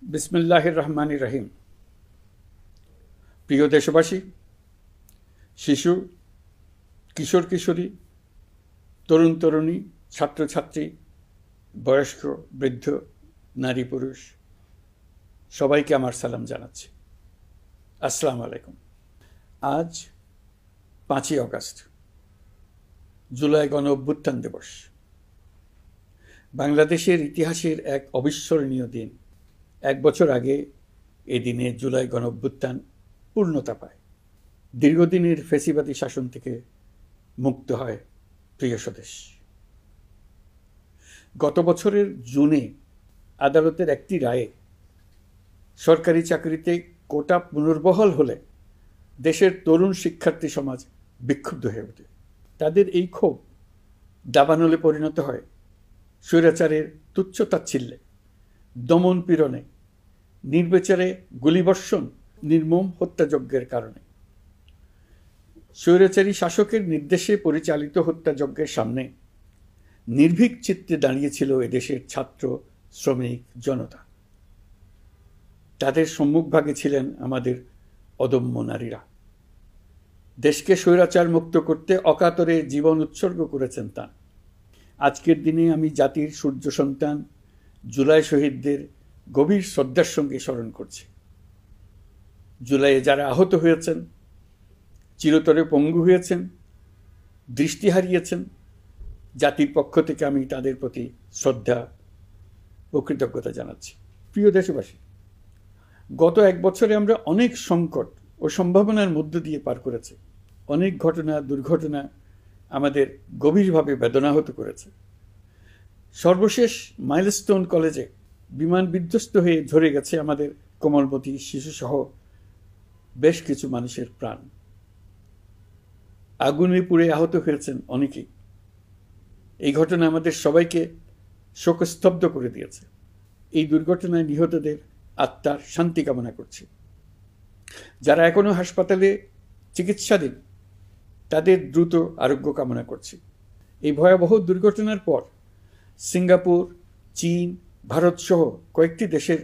বিসমিল্লাহির রহমানির রহিম। প্রিয় দেশবাসী, শিশু, কিশোর কিশোরী, তরুণ তরুণী, ছাত্রছাত্রী, বয়স্ক, বৃদ্ধ, নারী পুরুষ সবাইকে আমার সালাম জানাচ্ছি। আসসালামু আলাইকুম। আজ 5ই অগাস্ট, জুলাই গণ অভ্যুত্থান দিবস। বাংলাদেশের ইতিহাসের এক অবিস্মরণীয় দিন। 1 বছর আগে এই দিনে জুলাই গণ অভ্যুত্থান পূর্ণতা পায়। দীর্ঘদিনের ফ্যাসিবাদী শাসন থেকে মুক্ত হয় প্রিয় স্বদেশ। গত বছরের জুনে আদালতের একটি রায়ে সরকারি চাকরিতে কোটা পুনর্বহাল হলে দেশের তরুণ শিক্ষার্থী সমাজ বিক্ষুব্ধ হয়ে ওঠে। তাদের এই ক্ষোভ দাবানলে পরিণত হয় স্বৈরাচারের তুচ্ছতাচ্ছিল্যে, দমন পীড়নে, নির্বিচারে গুলিবর্ষণ, নির্মম হত্যাযজ্ঞের কারণে। স্বৈরাচারী শাসকের নির্দেশে পরিচালিত হত্যাযজ্ঞের সামনে নির্ভীক চিত্তে দাঁড়িয়েছিল এদেশের ছাত্র, শ্রমিক, জনতা। তাদের সম্মুখভাগে ছিলেন আমাদের অদম্য নারীরা। দেশকে স্বৈরাচার মুক্ত করতে অকাতরে জীবন উৎসর্গ করেছেন তাঁরা। আজকের দিনে আমি জাতির সূর্য সন্তান জুলাই শহীদদের গভীর শ্রদ্ধার সঙ্গে স্মরণ করছি। জুলাইয়ে যারা আহত হয়েছেন, চিরতরে পঙ্গু হয়েছেন, দৃষ্টি হারিয়েছেন, জাতির পক্ষ থেকে আমি তাদের প্রতি শ্রদ্ধা ও কৃতজ্ঞতা জানাচ্ছি। প্রিয় দেশবাসী, গত 1 বছরে আমরা অনেক সংকট ও সম্ভাবনার মধ্য দিয়ে পার করেছি। অনেক ঘটনা, দুর্ঘটনা আমাদের গভীরভাবে বেদনাহত করেছে। সর্বশেষ মাইলস্টোন কলেজে বিমান বিধ্বস্ত হয়ে ঝরে গেছে আমাদের কোমলমতি শিশুসহ বেশ কিছু মানুষের প্রাণ। আগুনে পুড়ে আহত হয়েছেন অনেকেই। এই ঘটনা আমাদের সবাইকে শোকস্তব্ধ করে দিয়েছে। এই দুর্ঘটনায় নিহতদের আত্মার শান্তি কামনা করছি। যারা এখনো হাসপাতালে চিকিৎসাধীন, তাদের দ্রুত আরোগ্য কামনা করছি। এই ভয়াবহ দুর্ঘটনার পর সিঙ্গাপুর, চীন, ভারত সহ কয়েকটি দেশের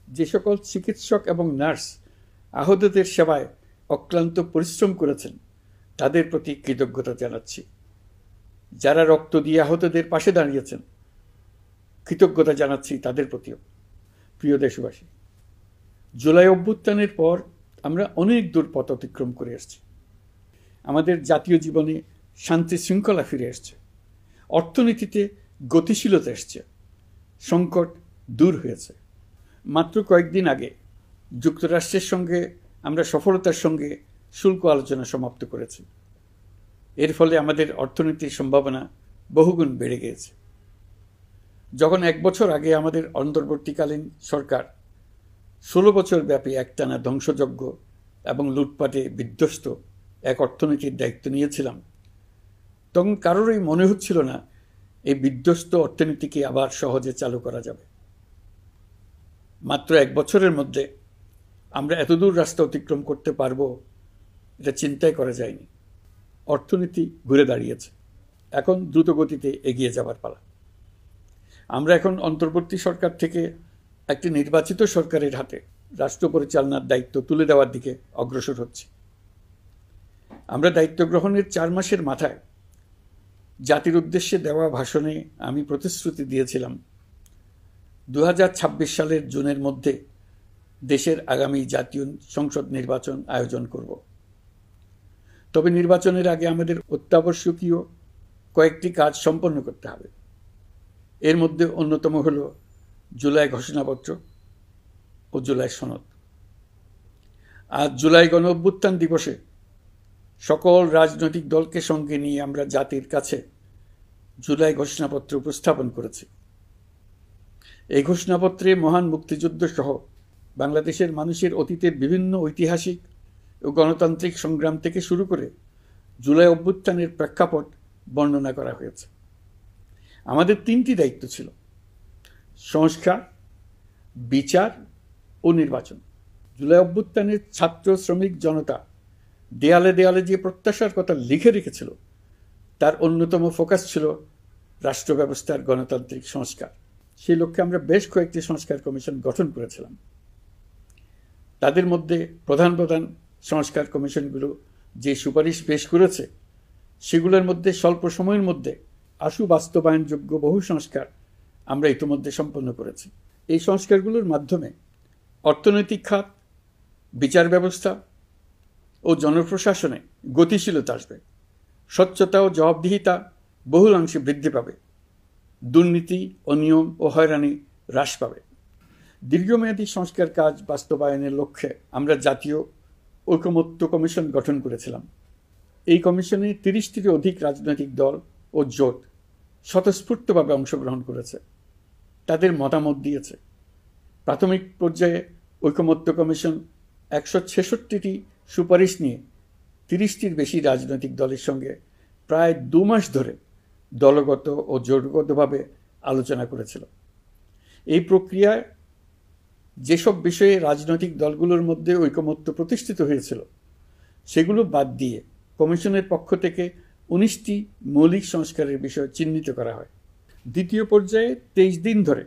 যে সকল চিকিৎসক এবং নার্স আহতদের সেবায় অক্লান্ত পরিশ্রম করেছেন, তাদের প্রতি কৃতজ্ঞতা জানাচ্ছি। যারা রক্ত দিয়ে আহতদের পাশে দাঁড়িয়েছেন, কৃতজ্ঞতা জানাচ্ছি তাদের প্রতিও। প্রিয় দেশবাসী, জুলাই অভ্যুত্থানের পর আমরা অনেক দূর পথ অতিক্রম করে এসেছি। আমাদের জাতীয় জীবনে শান্তি শৃঙ্খলা ফিরে এসছে, অর্থনীতিতে গতিশীলতা এসছে, সংকট দূর হয়েছে। মাত্র কয়েকদিন আগে যুক্তরাষ্ট্রের সঙ্গে আমরা সফলতার সঙ্গে শুল্ক আলোচনা সমাপ্ত করেছি। এর ফলে আমাদের অর্থনীতির সম্ভাবনা বহুগুণ বেড়ে গিয়েছে। যখন 1 বছর আগে আমাদের অন্তর্বর্তীকালীন সরকার 16 বছর ব্যাপী একটানা ধ্বংসযজ্ঞ এবং লুটপাটে বিধ্বস্ত এক অর্থনীতির দায়িত্ব নিয়েছিলাম, তখন কারোরই মনে হচ্ছিল না এই বিধ্বস্ত অর্থনীতিকে আবার সহজে চালু করা যাবে। মাত্র 1 বছরের মধ্যে আমরা এতদূর রাস্তা অতিক্রম করতে পারবো, এটা চিন্তাই করা যায়নি। অর্থনীতি ঘুরে দাঁড়িয়েছে, এখন দ্রুত গতিতে এগিয়ে যাবার পালা। আমরা এখন অন্তর্বর্তী সরকার থেকে একটি নির্বাচিত সরকারের হাতে রাষ্ট্র পরিচালনার দায়িত্ব তুলে দেওয়ার দিকে অগ্রসর হচ্ছি। আমরা দায়িত্ব গ্রহণের 4 মাসের মাথায় জাতির উদ্দেশ্যে দেওয়া ভাষণে আমি প্রতিশ্রুতি দিয়েছিলাম 2026 সালের জুনের মধ্যে দেশের আগামী জাতীয় সংসদ নির্বাচন আয়োজন করব। তবে নির্বাচনের আগে আমাদের অত্যাবশ্যকীয় কয়েকটি কাজ সম্পন্ন করতে হবে। এর মধ্যে অন্যতম হল জুলাই ঘোষণাপত্র ও জুলাই সনদ। আজ জুলাই গণ অভ্যুত্থান দিবসে সকল রাজনৈতিক দলকে সঙ্গে নিয়ে আমরা জাতির কাছে জুলাই ঘোষণাপত্র উপস্থাপন করেছি। এই ঘোষণাপত্রে মহান মুক্তিযুদ্ধ সহ বাংলাদেশের মানুষের অতীতের বিভিন্ন ঐতিহাসিক ও গণতান্ত্রিক সংগ্রাম থেকে শুরু করে জুলাই অভ্যুত্থানের প্রেক্ষাপট বর্ণনা করা হয়েছে। আমাদের 3টি দায়িত্ব ছিল: সংস্কার, বিচার ও নির্বাচন। জুলাই অভ্যুত্থানের ছাত্র, শ্রমিক, জনতা দেয়ালে দেয়ালে যে প্রত্যাশার কথা লিখে রেখেছিল, তার অন্যতম ফোকাস ছিল রাষ্ট্র ব্যবস্থার গণতান্ত্রিক সংস্কার। সেই লক্ষ্যে আমরা বেশ কয়েকটি সংস্কার কমিশন গঠন করেছিলাম। তাদের মধ্যে প্রধান প্রধান সংস্কার কমিশনগুলো যে সুপারিশ পেশ করেছে সেগুলোর মধ্যে স্বল্প সময়ের মধ্যে আশু বাস্তবায়নযোগ্য বহু সংস্কার আমরা ইতিমধ্যে সম্পন্ন করেছি। এই সংস্কারগুলোর মাধ্যমে অর্থনৈতিক খাত, বিচার ব্যবস্থা ও জনপ্রশাসনে গতিশীলতা আসবে, স্বচ্ছতা ও জবাবদিহিতা বহুলাংশে বৃদ্ধি পাবে, দুর্নীতি, অনিয়ম ও হয়রানি হ্রাস পাবে। দীর্ঘমেয়াদী সংস্কার কাজ বাস্তবায়নের লক্ষ্যে আমরা জাতীয় ঐকমত্য কমিশন গঠন করেছিলাম। এই কমিশনে 30টিরও অধিক রাজনৈতিক দল ও জোট স্বতঃস্ফূর্তভাবে অংশগ্রহণ করেছে, তাদের মতামত দিয়েছে। প্রাথমিক পর্যায়ে ঐকমত্য কমিশন 166টি সুপারিশ নিয়ে 30টির বেশি রাজনৈতিক দলের সঙ্গে প্রায় 2 মাস ধরে দলগত ও জোটগতভাবে আলোচনা করেছিল। এই প্রক্রিয়ায় যেসব বিষয়ে রাজনৈতিক দলগুলোর মধ্যে ঐকমত্য প্রতিষ্ঠিত হয়েছিল সেগুলো বাদ দিয়ে কমিশনের পক্ষ থেকে 19টি মৌলিক সংস্কারের বিষয় চিহ্নিত করা হয়। দ্বিতীয় পর্যায়ে 23 দিন ধরে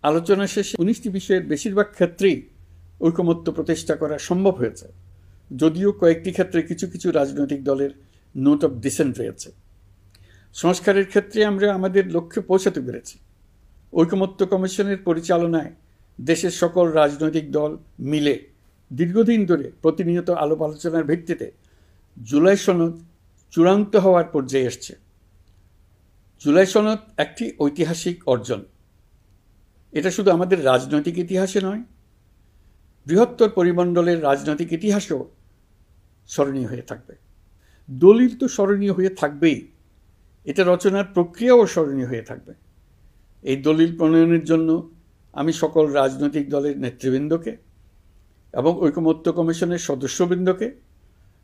আলোচনা শেষে 19টি বিষয়ের বেশিরভাগ ক্ষেত্রেই ঐকমত্য প্রতিষ্ঠা করা সম্ভব হয়েছে, যদিও কয়েকটি ক্ষেত্রে কিছু কিছু রাজনৈতিক দলের নোট অফ ডিসেন্ট রয়েছে। সংস্কারের ক্ষেত্রে আমরা আমাদের লক্ষ্যে পৌঁছাতে পেরেছি। ঐকমত্য কমিশনের পরিচালনায় দেশের সকল রাজনৈতিক দল মিলে দীর্ঘদিন ধরে প্রতিনিয়ত আলাপ আলোচনার ভিত্তিতে জুলাই সনদ চূড়ান্ত হওয়ার পর্যায়ে এসছে। জুলাই সনদ একটি ঐতিহাসিক অর্জন। এটা শুধু আমাদের রাজনৈতিক ইতিহাসে নয়, বৃহত্তর পরিমণ্ডলের রাজনৈতিক ইতিহাসেও স্মরণীয় হয়ে থাকবে। দলিল তো স্মরণীয় হয়ে থাকবেই, এটা রচনার প্রক্রিয়াও স্মরণীয় হয়ে থাকবে। এই দলিল প্রণয়নের জন্য আমি সকল রাজনৈতিক দলের নেতৃবৃন্দকে এবং ঐকমত্য কমিশনের সদস্যবৃন্দকে,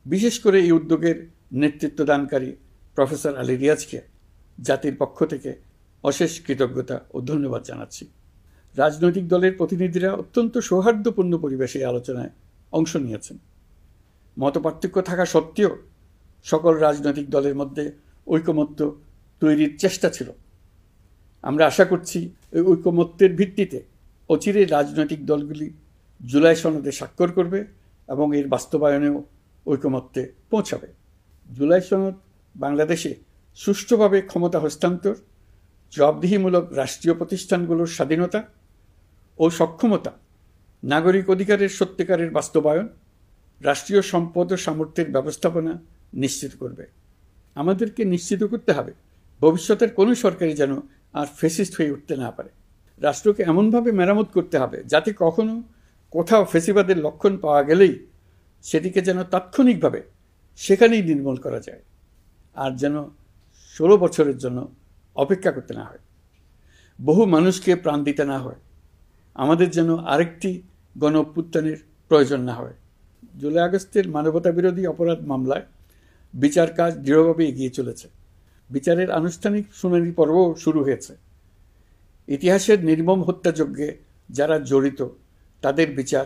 বিশেষ করে এই উদ্যোগের নেতৃত্ব দানকারী প্রফেসর আলী রিয়াজকে জাতির পক্ষ থেকে অশেষ কৃতজ্ঞতা ও ধন্যবাদ জানাচ্ছি। রাজনৈতিক দলের প্রতিনিধিরা অত্যন্ত সৌহার্দ্যপূর্ণ পরিবেশে আলোচনায় অংশ নিয়েছেন। মতপার্থক্য থাকা সত্ত্বেও সকল রাজনৈতিক দলের মধ্যে ঐকমত্য তৈরির চেষ্টা ছিল। আমরা আশা করছি এই ঐকমত্যের ভিত্তিতে অচিরে রাজনৈতিক দলগুলি জুলাই সনদে স্বাক্ষর করবে এবং এর বাস্তবায়নেও ঐকমত্যে পৌঁছাবে। জুলাই সনদ বাংলাদেশে সুষ্ঠুভাবে ক্ষমতা হস্তান্তর, জবাবদিহিমূলক রাষ্ট্রীয় প্রতিষ্ঠানগুলোর স্বাধীনতা ও সক্ষমতা, নাগরিক অধিকারের সত্যিকারের বাস্তবায়ন, রাষ্ট্রীয় সম্পদ ও সামর্থ্যের ব্যবস্থাপনা নিশ্চিত করবে। আমাদেরকে নিশ্চিত করতে হবে ভবিষ্যতের কোনো সরকারই যেন আর ফ্যাসিস্ট হয়ে উঠতে না পারে। রাষ্ট্রকে এমনভাবে মেরামত করতে হবে যাতে কখনো কোথাও ফ্যাসিবাদের লক্ষণ পাওয়া গেলেই সেটিকে যেন তাৎক্ষণিকভাবে সেখানেই নির্মূল করা যায়, আর যেন 16 বছরের জন্য অপেক্ষা করতে না হয়, বহু মানুষকে প্রাণ দিতে না হয়, আমাদের যেন আরেকটি গণ অভ্যুত্থানের প্রয়োজন না হয়। জুলাই আগস্টের মানবতা বিরোধী অপরাধ মামলায় বিচার কাজ দৃঢ়ভাবে এগিয়ে চলেছে। বিচারের আনুষ্ঠানিক শুনানি পর্বও শুরু হয়েছে। ইতিহাসের নির্মম হত্যাযজ্ঞে যারা জড়িত তাদের বিচার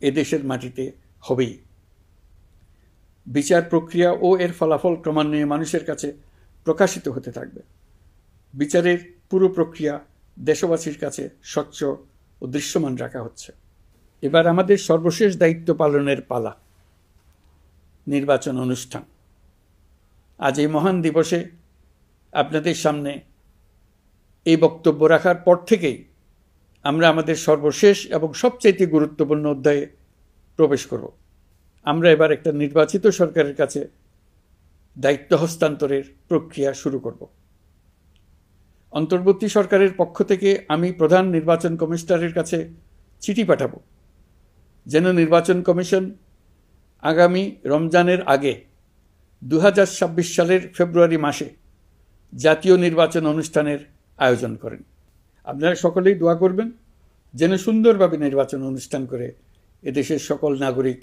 এদেশের মাটিতে হবেই। বিচার প্রক্রিয়া ও এর ফলাফল ক্রমান্বয়ে মানুষের কাছে প্রকাশিত হতে থাকবে। বিচারের পুরো প্রক্রিয়া দেশবাসীর কাছে স্বচ্ছ ও দৃশ্যমান রাখা হচ্ছে। এবার আমাদের সর্বশেষ দায়িত্ব পালনের পালা, নির্বাচন অনুষ্ঠান। আজ এই মহান দিবসে আপনাদের সামনে এই বক্তব্য রাখার পর থেকেই আমরা আমাদের সর্বশেষ এবং সবচেয়ে গুরুত্বপূর্ণ অধ্যায়ে প্রবেশ করব। আমরা এবার একটা নির্বাচিত সরকারের কাছে দায়িত্ব হস্তান্তরের প্রক্রিয়া শুরু করব। অন্তর্বর্তী সরকারের পক্ষ থেকে আমি প্রধান নির্বাচন কমিশনারের কাছে চিঠি পাঠাব যেন নির্বাচন কমিশন আগামী রমজানের আগে 2026 সালের ফেব্রুয়ারি মাসে জাতীয় নির্বাচন অনুষ্ঠানের আয়োজন করেন। আপনারা সকলেই দোয়া করবেন যেন সুন্দরভাবে নির্বাচন অনুষ্ঠান করে এদেশের সকল নাগরিক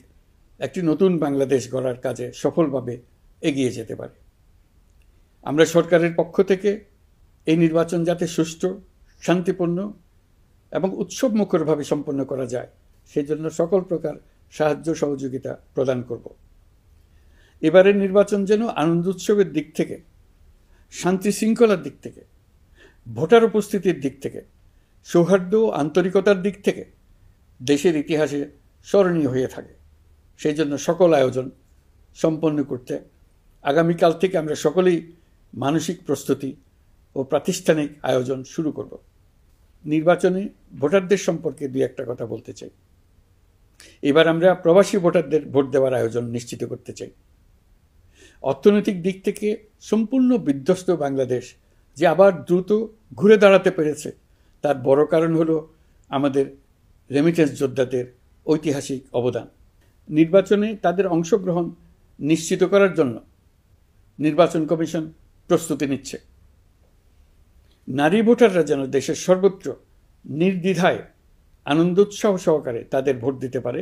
একটি নতুন বাংলাদেশ গড়ার কাজে সফলভাবে এগিয়ে যেতে পারে। আমরা সরকারের পক্ষ থেকে এই নির্বাচন যাতে সুষ্ঠু, শান্তিপূর্ণ এবং উৎসবমুখরভাবে সম্পন্ন করা যায় সেজন্য সকল প্রকার সাহায্য সহযোগিতা প্রদান করব। এবারের নির্বাচন যেন আনন্দ উৎসবের দিক থেকে, শান্তি শৃঙ্খলার দিক থেকে, ভোটার উপস্থিতির দিক থেকে সৌহার্দ্য ও আন্তরিকতার দিক থেকে দেশের ইতিহাসে স্মরণীয় হয়ে থাকে। সেই জন্য সকল আয়োজন সম্পন্ন করতে আগামীকাল থেকে আমরা সকলেই মানসিক প্রস্তুতি ও প্রাতিষ্ঠানিক আয়োজন শুরু করব। নির্বাচনে ভোটারদের সম্পর্কে দুই একটা কথা বলতে চাই। এবার আমরা প্রবাসী ভোটারদের ভোট দেওয়ার আয়োজন নিশ্চিত করতে চাই। অর্থনৈতিক দিক থেকে সম্পূর্ণ বিধ্বস্ত বাংলাদেশ যে আবার দ্রুত ঘুরে দাঁড়াতে পেরেছে, তার বড় কারণ হলো আমাদের রেমিটেন্স যোদ্ধাদের ঐতিহাসিক অবদান। নির্বাচনে তাদের অংশগ্রহণ নিশ্চিত করার জন্য নির্বাচন কমিশন প্রস্তুতি নিচ্ছে। নারী ভোটাররা যেন দেশের সর্বত্র নির্দ্বিধায় আনন্দোৎসাহ সহকারে তাদের ভোট দিতে পারে,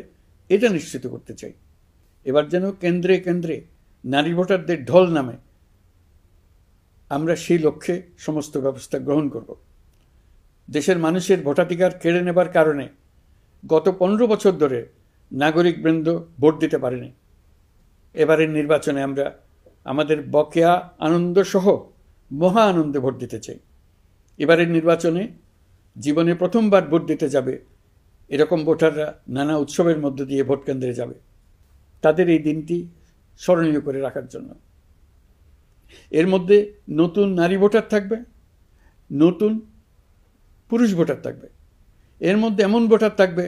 এটা নিশ্চিত করতে চাই। এবার যেন কেন্দ্রে কেন্দ্রে নারী ভোটারদের ঢল নামে, আমরা সেই লক্ষ্যে সমস্ত ব্যবস্থা গ্রহণ করব। দেশের মানুষের ভোটাধিকার কেড়ে নেবার কারণে গত 15 বছর ধরে নাগরিকবৃন্দ ভোট দিতে পারেনি। এবারের নির্বাচনে আমরা আমাদের বকেয়া আনন্দ সহ মহা আনন্দে ভোট দিতে চাই। এবারের নির্বাচনে জীবনে প্রথমবার ভোট দিতে যাবে এরকম ভোটাররা নানা উৎসবের মধ্য দিয়ে ভোট কেন্দ্রে যাবে, তাদের এই দিনটি স্মরণীয় করে রাখার জন্য। এর মধ্যে নতুন নারী ভোটার থাকবে, নতুন পুরুষ ভোটার থাকবে, এর মধ্যে এমন ভোটার থাকবে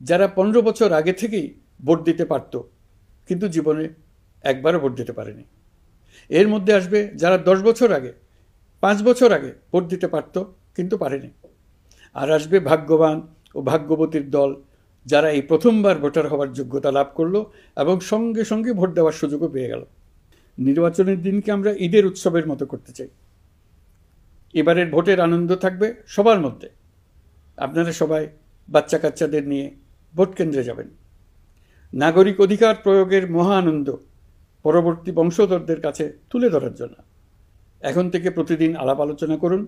যারা 15 বছর আগে থেকেই ভোট দিতে পারত কিন্তু জীবনে একবারও ভোট দিতে পারেনি। এর মধ্যে আসবে যারা 10 বছর আগে, 5 বছর আগে ভোট দিতে পারত কিন্তু পারেনি। আর আসবে ভাগ্যবান ও ভাগ্যবতীর দল, যারা এই প্রথমবার ভোটার হওয়ার যোগ্যতা লাভ করলো এবং সঙ্গে সঙ্গে ভোট দেওয়ার সুযোগও পেয়ে গেল। নির্বাচনের দিনকে আমরা ঈদের উৎসবের মতো করতে চাই। এবারের ভোটের আনন্দ থাকবে সবার মধ্যে। আপনারা সবাই বাচ্চা কাচ্চাদের নিয়ে ভোট কেন্দ্রে যাবেন। নাগরিক অধিকার প্রয়োগের মহা আনন্দ পরবর্তী বংশধরদের কাছে তুলে ধরার জন্য এখন থেকে প্রতিদিন আলাপ আলোচনা করুন।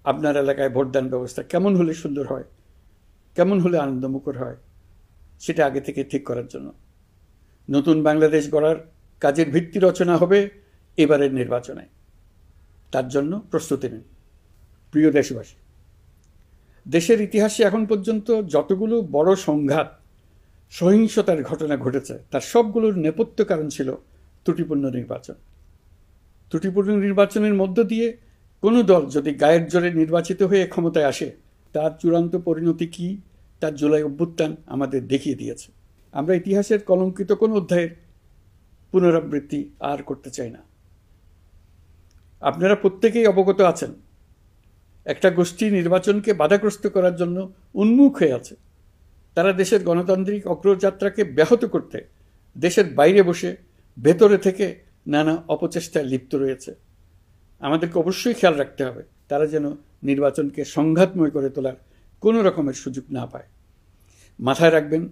আপনার এলাকায় ভোটদান ব্যবস্থা কেমন হলে সুন্দর হয়, কেমন হলে আনন্দমুখর হয়, সেটা আগে থেকে ঠিক করার জন্য। নতুন বাংলাদেশ গড়ার কাজের ভিত্তি রচনা হবে এবারের নির্বাচনে, তার জন্য প্রস্তুতি নিন। প্রিয় দেশবাসী, দেশের ইতিহাসে এখন পর্যন্ত যতগুলো বড় সংঘাত, সহিংসতার ঘটনা ঘটেছে, তার সবগুলোর নেপথ্য কারণ ছিল ত্রুটিপূর্ণ নির্বাচন। ত্রুটিপূর্ণ নির্বাচনের মধ্য দিয়ে কোনো দল যদি গায়ের জোরে নির্বাচিত হয়ে ক্ষমতায় আসে, তার চূড়ান্ত পরিণতি কী তার জুলাই অভ্যুত্থান আমাদের দেখিয়ে দিয়েছে। আমরা ইতিহাসের কলঙ্কিত কোনো অধ্যায়ের পুনরাবৃত্তি আর করতে চাই না। আপনারা প্রত্যেকেই অবগত আছেন, একটা গোষ্ঠী নির্বাচনকে বাধাগ্রস্ত করার জন্য উন্মুখ হয়ে আছে। তারা দেশের গণতান্ত্রিক অগ্রযাত্রাকে ব্যাহত করতে দেশের বাইরে বসে ভেতরে থেকে নানা অপচেষ্টায় লিপ্ত রয়েছে। আমাদেরকে অবশ্যই খেয়াল রাখতে হবে তারা যেন নির্বাচনকে সংঘাতময় করে তোলার কোনো রকমের সুযোগ না পায়। মাথায় রাখবেন,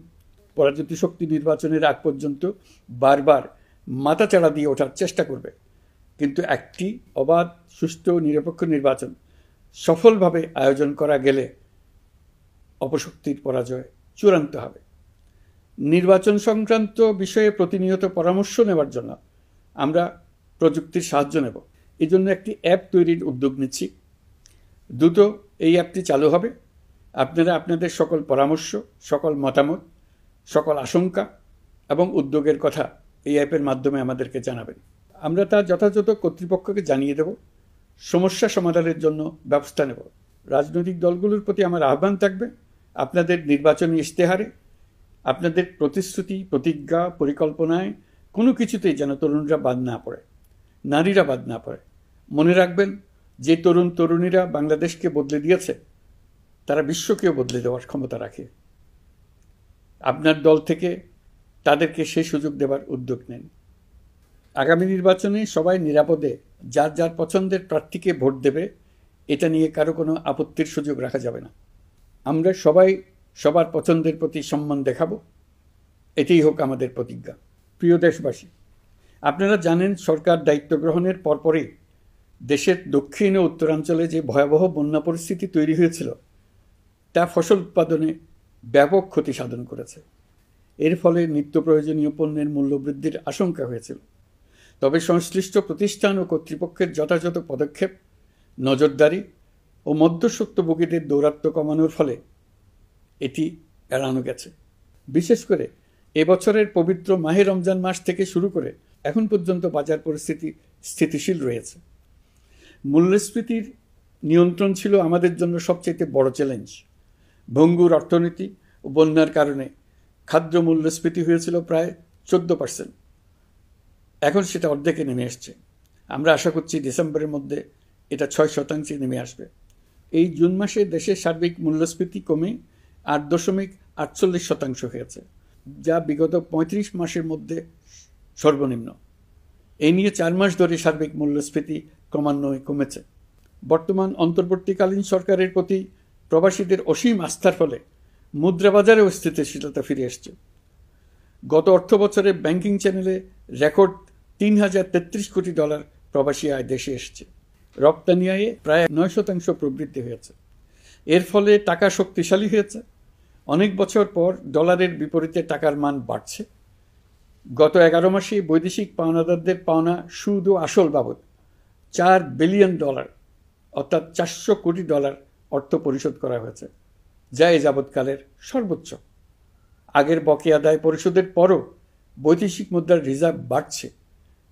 পরাজিত শক্তি নির্বাচনের আগ পর্যন্ত বারবার মাথাচাড়া দিয়ে ওঠার চেষ্টা করবে, কিন্তু একটি অবাধ, সুষ্ঠু, নিরপেক্ষ নির্বাচন সফলভাবে আয়োজন করা গেলে অপশক্তির পরাজয় চূড়ান্ত হবে। নির্বাচন সংক্রান্ত বিষয়ে প্রতিনিয়ত পরামর্শ নেওয়ার জন্য আমরা প্রযুক্তির সাহায্য নেব। এই জন্য একটি অ্যাপ তৈরির উদ্যোগ নিচ্ছি। দ্রুত এই অ্যাপটি চালু হবে। আপনারা আপনাদের সকল পরামর্শ, সকল মতামত, সকল আশঙ্কা এবং উদ্যোগের কথা এই অ্যাপের মাধ্যমে আমাদেরকে জানাবেন। আমরা তা যথাযথ কর্তৃপক্ষকে জানিয়ে দেব, সমস্যা সমাধানের জন্য ব্যবস্থা নেব। রাজনৈতিক দলগুলোর প্রতি আমার আহ্বান থাকবে, আপনাদের নির্বাচনী ইশতেহারে, আপনাদের প্রতিশ্রুতি, প্রতিজ্ঞা, পরিকল্পনায় কোনো কিছুতেই যেন তরুণরা বাদ না পড়ে, নারীরা বাদ না পড়ে। মনে রাখবেন, যে তরুণ তরুণীরা বাংলাদেশকে বদলে দিয়েছে, তারা বিশ্বকেও বদলে দেওয়ার ক্ষমতা রাখে। আপনার দল থেকে তাদেরকে সেই সুযোগ দেওয়ার উদ্যোগ নেন। আগামী নির্বাচনে সবাই নিরাপদে যার যার পছন্দের প্রার্থীকে ভোট দেবে, এটা নিয়ে কারো কোনো আপত্তির সুযোগ রাখা যাবে না। আমরা সবাই সবার পছন্দের প্রতি সম্মান দেখাবো, এটাই হোক আমাদের প্রতিজ্ঞা। প্রিয় দেশবাসী, আপনারা জানেন, সরকার দায়িত্ব গ্রহণের পরপরই দেশের দক্ষিণ ও উত্তরাঞ্চলে যে ভয়াবহ বন্যা পরিস্থিতি তৈরি হয়েছিল, তা ফসল উৎপাদনে ব্যাপক ক্ষতি সাধন করেছে। এর ফলে নিত্য প্রয়োজনীয় পণ্যের মূল্যবৃদ্ধির আশঙ্কা হয়েছিল। তবে সংশ্লিষ্ট প্রতিষ্ঠান ও কর্তৃপক্ষের যথাযথ পদক্ষেপ, নজরদারি ও ও মধ্যস্বত্বভোগীদের দৌরাত্ম্য কমানোর ফলে এটি এড়ানো গেছে। বিশেষ করে এবছরের পবিত্র মাহে রমজান মাস থেকে শুরু করে এখন পর্যন্ত বাজার পরিস্থিতি স্থিতিশীল রয়েছে। মূল্যস্ফীতির নিয়ন্ত্রণ ছিল আমাদের জন্য সবচেয়ে বড় চ্যালেঞ্জ। ভঙ্গুর অর্থনীতি ও বন্যার কারণে খাদ্য মূল্যস্ফীতি হয়েছিল প্রায় 14%। এখন সেটা অর্ধেকে নেমে আসছে। আমরা আশা করছি ডিসেম্বরের মধ্যে এটা 6% নেমে আসবে। এই জুন মাসে দেশের সার্বিক মূল্যস্ফীতি কমে 8.48% হয়েছে, যা বিগত 35 মাসের মধ্যে সর্বনিম্ন। এই নিয়ে 4 মাস ধরে সার্বিক মূল্যস্ফীতি ক্রমান্বয়ে কমেছে। বর্তমান অন্তর্বর্তীকালীন সরকারের প্রতি প্রবাসীদের অসীম আস্থার ফলে মুদ্রাবাজারেও স্থিতিশীলতা ফিরে এসছে। গত অর্থ বছরে ব্যাংকিং চ্যানেলে রেকর্ড $3033 কোটি প্রবাসী আয় দেশে এসছে। রপ্তানি আয়ে প্রায় 9% প্রবৃদ্ধি হয়েছে। এর ফলে টাকা শক্তিশালী হয়েছে। অনেক বছর পর ডলারের বিপরীতে টাকার মান বাড়ছে। গত 11 মাসে বৈদেশিক পাওনাদারদের পাওনা সুদ ও আসল বাবদ $4 বিলিয়ন অর্থাৎ $400 কোটি অর্থ পরিশোধ করা হয়েছে, যা এ যাবৎকালের সর্বোচ্চ। আগের বকেয়া আদায় পরিশোধের পরও বৈদেশিক মুদ্রার রিজার্ভ বাড়ছে।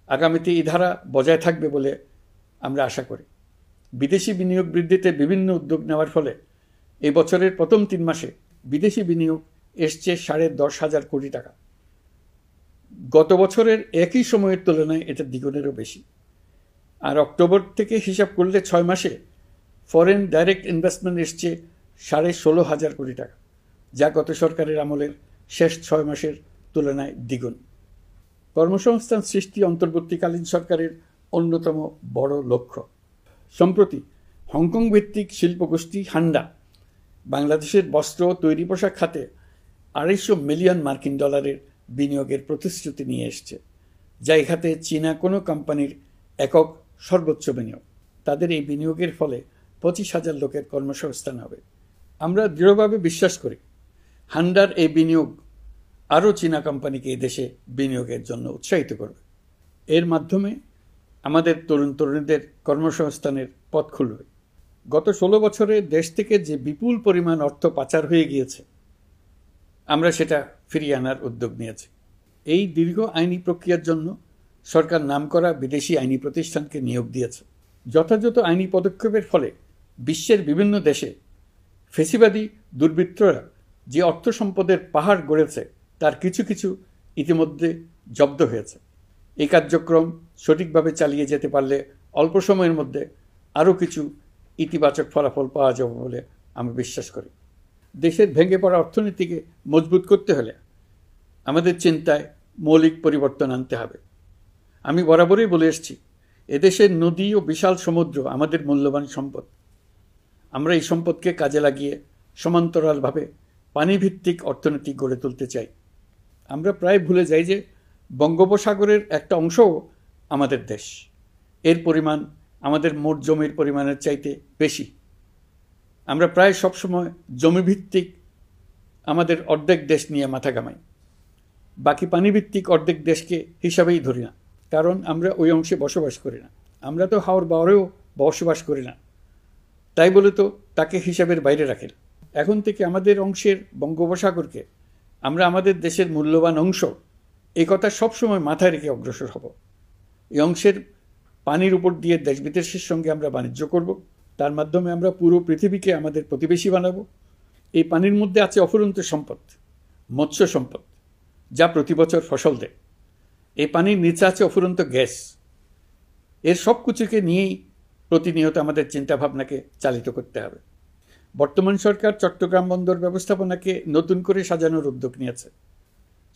আগামীতে এই ধারা বজায় থাকবে বলে আমরা আশা করি। বিদেশি বিনিয়োগ বৃদ্ধিতে বিভিন্ন উদ্যোগ নেওয়ার ফলে এই বছরের প্রথম 3 মাসে বিদেশি বিনিয়োগ এসছে $10,500 কোটি। গত বছরের একই সময়ের তুলনায় এটা দ্বিগুণেরও বেশি। আর অক্টোবর থেকে হিসাব করলে 6 মাসে ফরেন ডাইরেক্ট ইনভেস্টমেন্ট এসছে $16,500 কোটি, যা গত সরকারের আমলের শেষ 6 মাসের তুলনায় দ্বিগুণ। কর্মসংস্থান সৃষ্টি অন্তর্বর্তীকালীন সরকারের অন্যতম বড় লক্ষ্য। সম্প্রতি হংকং ভিত্তিক শিল্পগোষ্ঠী হান্ডা বাংলাদেশের বস্ত্র তৈরি পোশাক খাতে $250 মিলিয়ন বিনিয়োগের প্রতিশ্রুতি নিয়ে এসছে, যা এই খাতে চীনা কোনো কোম্পানির একক সর্বোচ্চ বিনিয়োগ। তাদের এই বিনিয়োগের ফলে 25,000 লোকের কর্মসংস্থান হবে। আমরা দৃঢ়ভাবে বিশ্বাস করি হান্ডার এই বিনিয়োগ আরও চীনা কোম্পানিকে এই দেশে বিনিয়োগের জন্য উৎসাহিত করবে। এর মাধ্যমে আমাদের তরুণ তরুণীদের কর্মসংস্থানের পথ খুলবে। গত 16 বছরে দেশ থেকে যে বিপুল পরিমাণ অর্থ পাচার হয়ে গিয়েছে, আমরা সেটা ফিরিয়ে আনার উদ্যোগ নিয়েছি। এই দীর্ঘ আইনি প্রক্রিয়ার জন্য সরকার নামকরা বিদেশি আইনি প্রতিষ্ঠানকে নিয়োগ দিয়েছে। যথাযথ আইনি পদক্ষেপের ফলে বিশ্বের বিভিন্ন দেশে ফেসিবাদী দুর্বৃত্তরা যে অর্থ সম্পদের পাহাড় গড়েছে তার কিছু কিছু ইতিমধ্যে জব্দ হয়েছে। এই কার্যক্রম সঠিকভাবে চালিয়ে যেতে পারলে অল্প সময়ের মধ্যে আরও কিছু ইতিবাচক ফলাফল পাওয়া যাবে বলে আমি বিশ্বাস করি। দেশের ভেঙে পড়া অর্থনীতিকে মজবুত করতে হলে আমাদের চিন্তায় মৌলিক পরিবর্তন আনতে হবে। আমি বরাবরই বলে এসেছি, এদেশের নদী ও বিশাল সমুদ্র আমাদের মূল্যবান সম্পদ। আমরা এই সম্পদকে কাজে লাগিয়ে সমান্তরালভাবে পানিভিত্তিক অর্থনীতি গড়ে তুলতে চাই। আমরা প্রায় ভুলে যাই যে বঙ্গোপসাগরের একটা অংশও আমাদের দেশ। এর পরিমাণ আমাদের মোট জমির পরিমাণের চাইতে বেশি। আমরা প্রায় সবসময় জমিভিত্তিক আমাদের অর্ধেক দেশ নিয়ে মাথা ঘামাই, বাকি পানিভিত্তিক অর্ধেক দেশকে হিসাবেই ধরি না, কারণ আমরা ওই অংশে বসবাস করি না। আমরা তো হাওর বাওরেও বসবাস করি না, তাই বলে তো তাকে হিসাবের বাইরে রাখেন। এখন থেকে আমাদের অংশের বঙ্গোপসাগরকে আমরা আমাদের দেশের মূল্যবান অংশ, এই কথা সবসময় মাথায় রেখে অগ্রসর হব। এই অংশের পানির উপর দিয়ে দেশ বিদেশের সঙ্গে আমরা বাণিজ্য করব। তার মাধ্যমে আমরা পুরো পৃথিবীকে আমাদের প্রতিবেশী বানাবো। এই পানির মধ্যে আছে অফুরন্ত সম্পদ, মৎস্য সম্পদ, যা প্রতি বছর ফসল দেয়। এই পানির নিচে আছে অফুরন্ত গ্যাস। এর সব কিছুকে নিয়েই প্রতিনিয়ত আমাদের চিন্তাভাবনাকে চালিত করতে হবে। বর্তমান সরকার চট্টগ্রাম বন্দর ব্যবস্থাপনাকে নতুন করে সাজানোর উদ্যোগ নিয়েছে।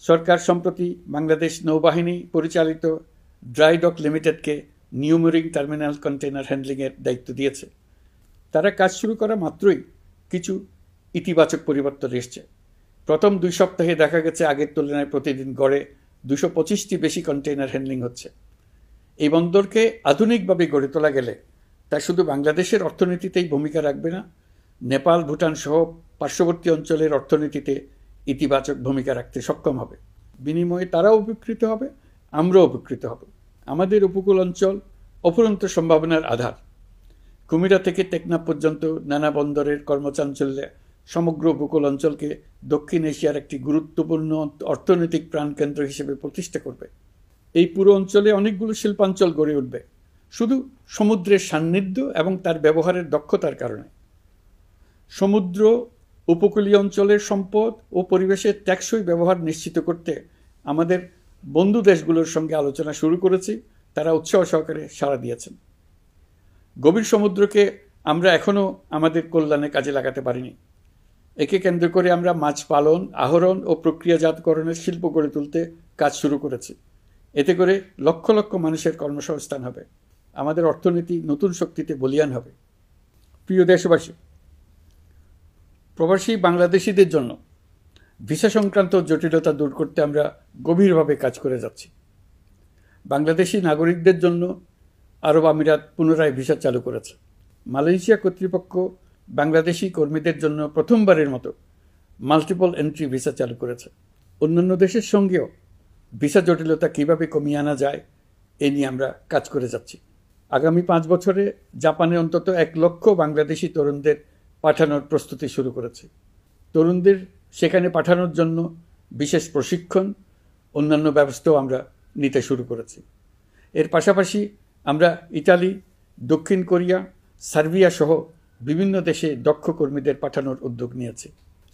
সরকার সম্প্রতি বাংলাদেশ নৌবাহিনী পরিচালিত ড্রাই ডক লিমিটেডকে নিউ মেরিন টার্মিনাল কন্টেইনার হ্যান্ডলিংয়ের দায়িত্ব দিয়েছে। তারা কাজ শুরু করা মাত্রই কিছু ইতিবাচক পরিবর্তন এসছে। প্রথম 2 সপ্তাহে দেখা গেছে আগের তুলনায় প্রতিদিন গড়ে 225টি বেশি কন্টেইনার হ্যান্ডলিং হচ্ছে। এই বন্দরকে আধুনিকভাবে গড়ে তোলা গেলে তা শুধু বাংলাদেশের অর্থনীতিতেই ভূমিকা রাখবে না, নেপাল, ভুটান সহ পার্শ্ববর্তী অঞ্চলের অর্থনীতিতে ইতিবাচক ভূমিকা রাখতে সক্ষম হবে। বিনিময়ে তারাও উপকৃত হবে, আমরাও উপকৃত হব। আমাদের উপকূল অঞ্চল অফুরন্ত সম্ভাবনার আধার। কুমিরা থেকে টেকনাফ পর্যন্ত নানা বন্দরের কর্মচাঞ্চল্যে সমগ্র উপকূল অঞ্চলকে দক্ষিণ এশিয়ার একটি গুরুত্বপূর্ণ অর্থনৈতিক প্রাণকেন্দ্র হিসেবে প্রতিষ্ঠা করবে। এই পুরো অঞ্চলে অনেকগুলো শিল্পাঞ্চল গড়ে উঠবে শুধু সমুদ্রের সান্নিধ্য এবং তার ব্যবহারের দক্ষতার কারণে। সমুদ্র উপকূলীয় অঞ্চলের সম্পদ ও পরিবেশের টেকসই ব্যবহার নিশ্চিত করতে আমাদের বন্ধু দেশগুলোর সঙ্গে আলোচনা শুরু করেছি। তারা উৎসাহ সহকারে সাড়া দিয়েছেন। গভীর সমুদ্রকে আমরা এখনও আমাদের কল্যাণে কাজে লাগাতে পারিনি। একে কেন্দ্র করে আমরা মাছ পালন, আহরণ ও প্রক্রিয়াজাতকরণের শিল্প গড়ে তুলতে কাজ শুরু করেছি। এতে করে লক্ষ লক্ষ মানুষের কর্মসংস্থান হবে, আমাদের অর্থনীতি নতুন শক্তিতে বলীয়ান হবে। প্রিয় দেশবাসী, প্রবাসী বাংলাদেশিদের জন্য ভিসা সংক্রান্ত জটিলতা দূর করতে আমরা গভীরভাবে কাজ করে যাচ্ছি। বাংলাদেশি নাগরিকদের জন্য আরব আমিরাত পুনরায় ভিসা চালু করেছে। মালয়েশিয়া কর্তৃপক্ষ বাংলাদেশি কর্মীদের জন্য প্রথমবারের মতো মাল্টিপল এন্ট্রি ভিসা চালু করেছে। অন্যান্য দেশের সঙ্গেও ভিসা জটিলতা কীভাবে কমিয়ে আনা যায় এ নিয়ে আমরা কাজ করে যাচ্ছি। আগামী 5 বছরে জাপানে অন্তত 1 লক্ষ বাংলাদেশি তরুণদের পাঠানোর প্রস্তুতি শুরু করেছে। তরুণদের সেখানে পাঠানোর জন্য বিশেষ প্রশিক্ষণ, অন্যান্য ব্যবস্থাও আমরা নিতে শুরু করেছি। এর পাশাপাশি আমরা ইতালি, দক্ষিণ কোরিয়া, সার্বিয়া সহ বিভিন্ন দেশে দক্ষ কর্মীদের পাঠানোর উদ্যোগ নিয়েছি।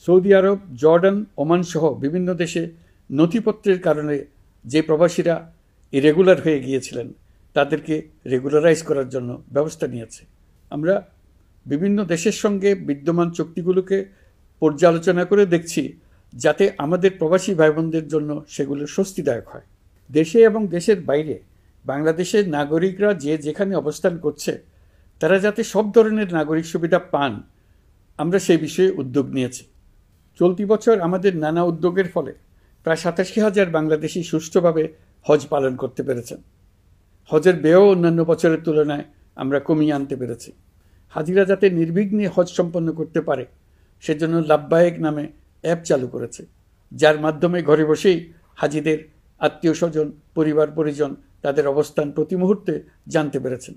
সৌদি আরব, জর্ডান, ওমান সহ বিভিন্ন দেশে নথিপত্রের কারণে যে প্রবাসীরা ইরেগুলার হয়ে গিয়েছিলেন তাদেরকে রেগুলারাইজ করার জন্য ব্যবস্থা নিয়েছে। আমরা বিভিন্ন দেশের সঙ্গে বিদ্যমান চুক্তিগুলোকে পর্যালোচনা করে দেখছি যাতে আমাদের প্রবাসী ভাই বোনদের জন্য সেগুলো স্বস্তিদায়ক হয়। দেশে এবং দেশের বাইরে বাংলাদেশের নাগরিকরা যে যেখানে অবস্থান করছে তারা যাতে সব ধরনের নাগরিক সুবিধা পান, আমরা সেই বিষয়ে উদ্যোগ নিয়েছি। চলতি বছর আমাদের নানা উদ্যোগের ফলে প্রায় 87,000 বাংলাদেশি সুষ্ঠুভাবে হজ পালন করতে পেরেছেন। হজের ব্যয়ও অন্যান্য বছরের তুলনায় আমরা কমিয়ে আনতে পেরেছি। হাজিরা যাতে নির্বিঘ্নে হজ সম্পন্ন করতে পারে সেজন্য লাব্বায়েক নামে অ্যাপ চালু করেছে, যার মাধ্যমে ঘরে বসেই হাজিদের আত্মীয় স্বজন, পরিবার পরিজন তাদের অবস্থান প্রতি মুহূর্তে জানতে পেরেছেন।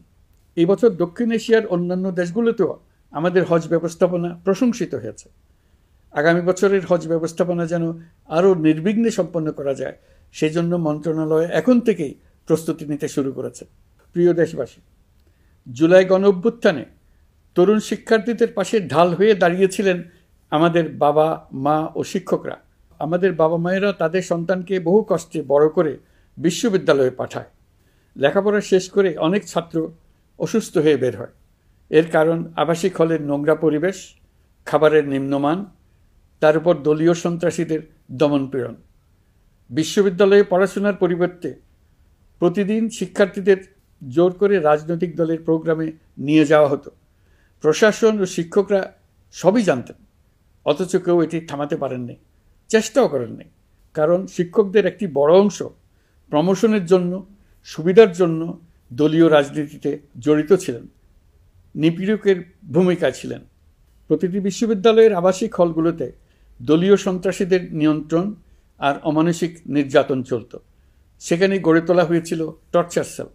এই বছর দক্ষিণ এশিয়ার অন্যান্য দেশগুলোতেও আমাদের হজ ব্যবস্থাপনা প্রশংসিত হয়েছে। আগামী বছরের হজ ব্যবস্থাপনা যেন আরও নির্বিঘ্নে সম্পন্ন করা যায় সেজন্য মন্ত্রণালয় এখন থেকেই প্রস্তুতি নিতে শুরু করেছে। প্রিয় দেশবাসী, জুলাই গণঅভ্যুত্থানে তরুণ শিক্ষার্থীদের পাশে ঢাল হয়ে দাঁড়িয়েছিলেন আমাদের বাবা মা ও শিক্ষকরা। আমাদের বাবা মায়েরা তাদের সন্তানকে বহু কষ্টে বড় করে বিশ্ববিদ্যালয়ে পাঠায়। লেখাপড়া শেষ করে অনেক ছাত্র অসুস্থ হয়ে বের হয়। এর কারণ আবাসিক হলের নোংরা পরিবেশ, খাবারের নিম্নমান, তার উপর দলীয় সন্ত্রাসীদের দমনপীড়ন। বিশ্ববিদ্যালয়ে পড়াশোনার পরিবর্তে প্রতিদিন শিক্ষার্থীদের জোর করে রাজনৈতিক দলের প্রোগ্রামে নিয়ে যাওয়া হতো। প্রশাসন ও শিক্ষকরা সবই জানতেন, অথচ কেউ এটি থামাতে পারেননি, চেষ্টাও করেননি। কারণ শিক্ষকদের একটি বড় অংশ প্রমোশনের জন্য, সুবিধার জন্য দলীয় রাজনীতিতে জড়িত ছিলেন, নিপীড়কের ভূমিকায় ছিলেন। প্রতিটি বিশ্ববিদ্যালয়ের আবাসিক হলগুলোতে দলীয় সন্ত্রাসীদের নিয়ন্ত্রণ আর অমানসিক নির্যাতন চলত। সেখানে গড়ে তোলা হয়েছিল টর্চার সেল।